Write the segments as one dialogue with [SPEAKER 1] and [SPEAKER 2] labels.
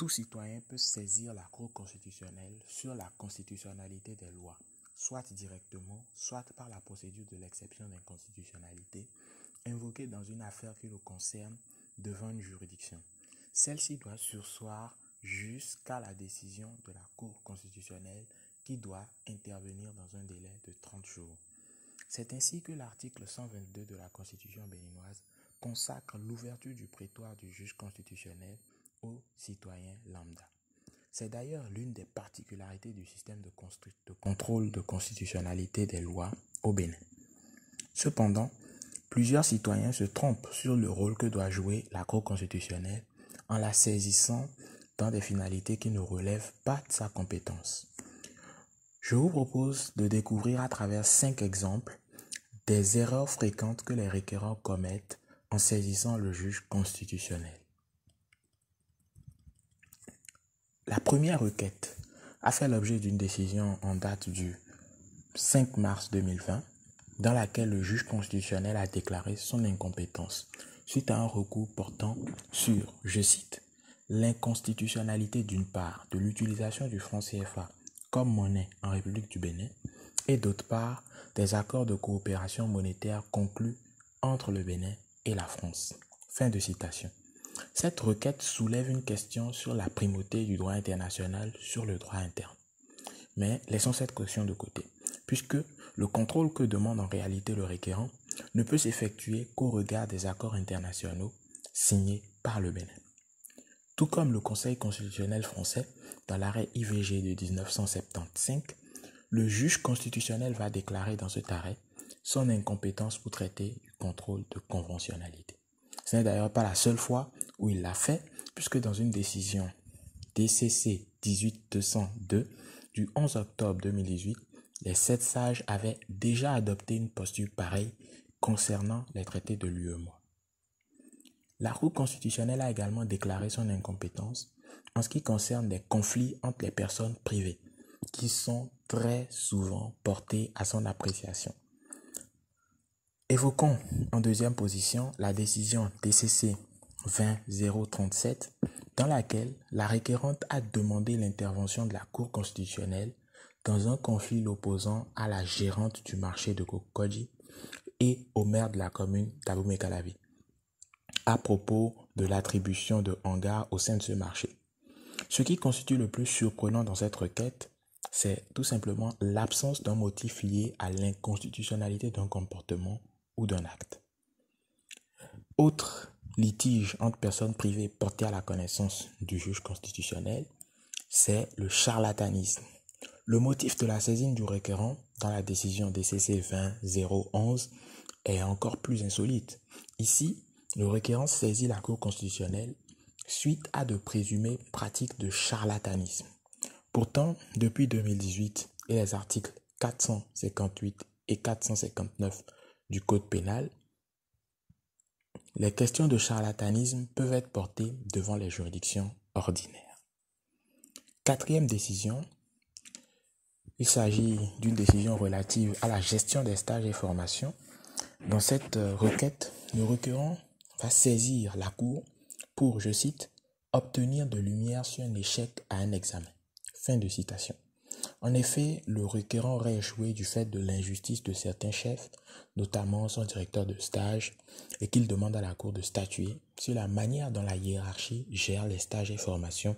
[SPEAKER 1] Tout citoyen peut saisir la Cour constitutionnelle sur la constitutionnalité des lois, soit directement, soit par la procédure de l'exception d'inconstitutionnalité, invoquée dans une affaire qui le concerne devant une juridiction. Celle-ci doit surseoir jusqu'à la décision de la Cour constitutionnelle qui doit intervenir dans un délai de 30 jours. C'est ainsi que l'article 122 de la Constitution béninoise consacre l'ouverture du prétoire du juge constitutionnel aux citoyens lambda. C'est d'ailleurs l'une des particularités du système de contrôle de constitutionnalité des lois au Bénin. Cependant, plusieurs citoyens se trompent sur le rôle que doit jouer la Cour constitutionnelle en la saisissant dans des finalités qui ne relèvent pas de sa compétence. Je vous propose de découvrir à travers 5 exemples des erreurs fréquentes que les requérants commettent en saisissant le juge constitutionnel. La première requête a fait l'objet d'une décision en date du 5 mars 2020 dans laquelle le juge constitutionnel a déclaré son incompétence suite à un recours portant sur, je cite, l'inconstitutionnalité d'une part de l'utilisation du franc CFA comme monnaie en République du Bénin et d'autre part des accords de coopération monétaire conclus entre le Bénin et la France. Fin de citation. Cette requête soulève une question sur la primauté du droit international sur le droit interne. Mais laissons cette question de côté, puisque le contrôle que demande en réalité le requérant ne peut s'effectuer qu'au regard des accords internationaux signés par le Bénin. Tout comme le Conseil constitutionnel français, dans l'arrêt IVG de 1975, le juge constitutionnel va déclarer dans cet arrêt son incompétence pour traiter du contrôle de conventionnalité. Ce n'est d'ailleurs pas la seule fois où il l'a fait, puisque dans une décision DCC 18202 du 11 octobre 2018, les 7 sages avaient déjà adopté une posture pareille concernant les traités de l'UEMOA. La Cour constitutionnelle a également déclaré son incompétence en ce qui concerne les conflits entre les personnes privées, qui sont très souvent portés à son appréciation. Évoquons en deuxième position la décision DCC 20037 dans laquelle la requérante a demandé l'intervention de la Cour constitutionnelle dans un conflit l'opposant à la gérante du marché de Kokodji et au maire de la commune d'Abomey-Calavi à propos de l'attribution de hangars au sein de ce marché. Ce qui constitue le plus surprenant dans cette requête, c'est tout simplement l'absence d'un motif lié à l'inconstitutionnalité d'un comportement ou d'un acte. Autre litige entre personnes privées porté à la connaissance du juge constitutionnel, c'est le charlatanisme. Le motif de la saisine du requérant dans la décision DCC 20011 est encore plus insolite. Ici, le requérant saisit la Cour constitutionnelle suite à de présumées pratiques de charlatanisme. Pourtant, depuis 2018 et les articles 458 et 459 du Code pénal, les questions de charlatanisme peuvent être portées devant les juridictions ordinaires. Quatrième décision, il s'agit d'une décision relative à la gestion des stages et formations. Dans cette requête, le requérant va saisir la Cour pour, je cite, obtenir de lumière sur un échec à un examen. Fin de citation. En effet, le requérant aurait échoué du fait de l'injustice de certains chefs, notamment son directeur de stage, et qu'il demande à la Cour de statuer sur la manière dont la hiérarchie gère les stages et formations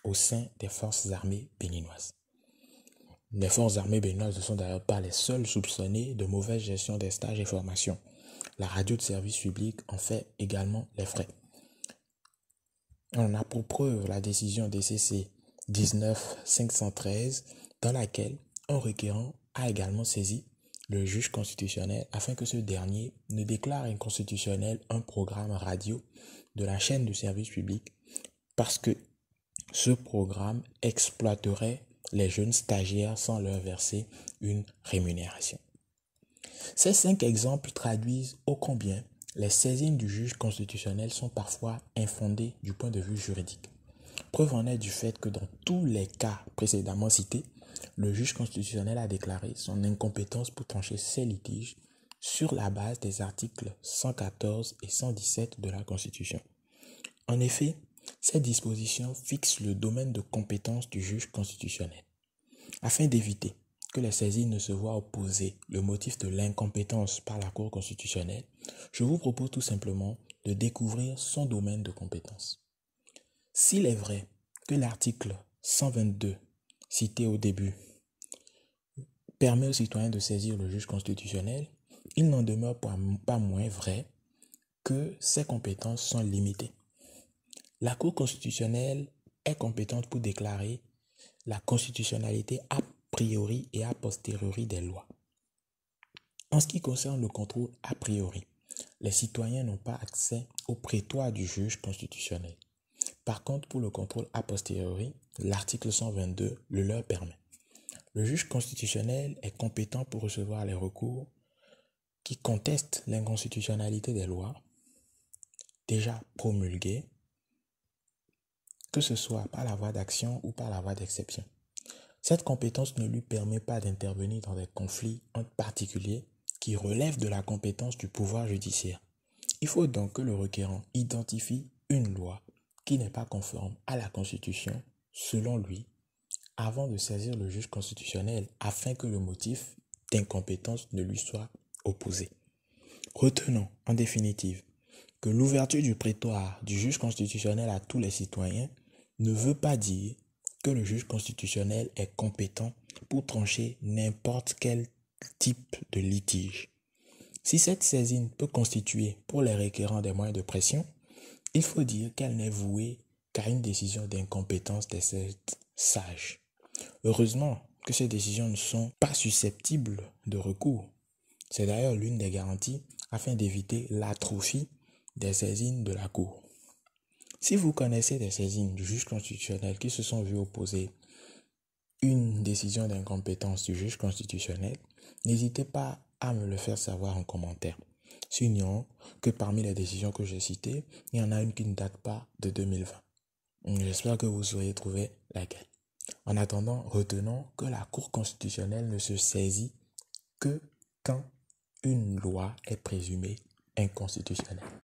[SPEAKER 1] au sein des forces armées béninoises. Les forces armées béninoises ne sont d'ailleurs pas les seules soupçonnées de mauvaise gestion des stages et formations. La radio de service public en fait également les frais. On a pour preuve la décision DCC 19513 dans laquelle un requérant a également saisi le juge constitutionnel afin que ce dernier ne déclare inconstitutionnel un programme radio de la chaîne de service public parce que ce programme exploiterait les jeunes stagiaires sans leur verser une rémunération. Ces 5 exemples traduisent ô combien les saisines du juge constitutionnel sont parfois infondées du point de vue juridique. Preuve en est du fait que dans tous les cas précédemment cités, le juge constitutionnel a déclaré son incompétence pour trancher ces litiges sur la base des articles 114 et 117 de la Constitution. En effet, Cette disposition fixe le domaine de compétence du juge constitutionnel. Afin d'éviter que les saisines ne se voient opposer le motif de l'incompétence par la Cour constitutionnelle, je vous propose tout simplement de découvrir son domaine de compétence. S'il est vrai que l'article 122, cité au début, permet aux citoyens de saisir le juge constitutionnel, il n'en demeure pas moins vrai que ces compétences sont limitées. La Cour constitutionnelle est compétente pour déclarer la constitutionnalité a priori et a posteriori des lois. En ce qui concerne le contrôle a priori, les citoyens n'ont pas accès au prétoire du juge constitutionnel. Par contre, pour le contrôle a posteriori, l'article 122 le leur permet. Le juge constitutionnel est compétent pour recevoir les recours qui contestent l'inconstitutionnalité des lois déjà promulguées, que ce soit par la voie d'action ou par la voie d'exception. Cette compétence ne lui permet pas d'intervenir dans des conflits entre particuliers qui relèvent de la compétence du pouvoir judiciaire. Il faut donc que le requérant identifie une loi qui n'est pas conforme à la Constitution, selon lui, avant de saisir le juge constitutionnel afin que le motif d'incompétence ne lui soit opposé. Retenons, en définitive, que l'ouverture du prétoire du juge constitutionnel à tous les citoyens ne veut pas dire que le juge constitutionnel est compétent pour trancher n'importe quel type de litige. Si cette saisine peut constituer pour les requérants des moyens de pression, il faut dire qu'elle n'est vouée qu'à une décision d'incompétence des sept sages. Heureusement que ces décisions ne sont pas susceptibles de recours. C'est d'ailleurs l'une des garanties afin d'éviter l'atrophie des saisines de la Cour. Si vous connaissez des saisines du juge constitutionnel qui se sont vues opposer une décision d'incompétence du juge constitutionnel, n'hésitez pas à me le faire savoir en commentaire. Signons que parmi les décisions que j'ai citées, il y en a une qui ne date pas de 2020. J'espère que vous saurez trouver laquelle. En attendant, retenons que la Cour constitutionnelle ne se saisit que quand une loi est présumée inconstitutionnelle.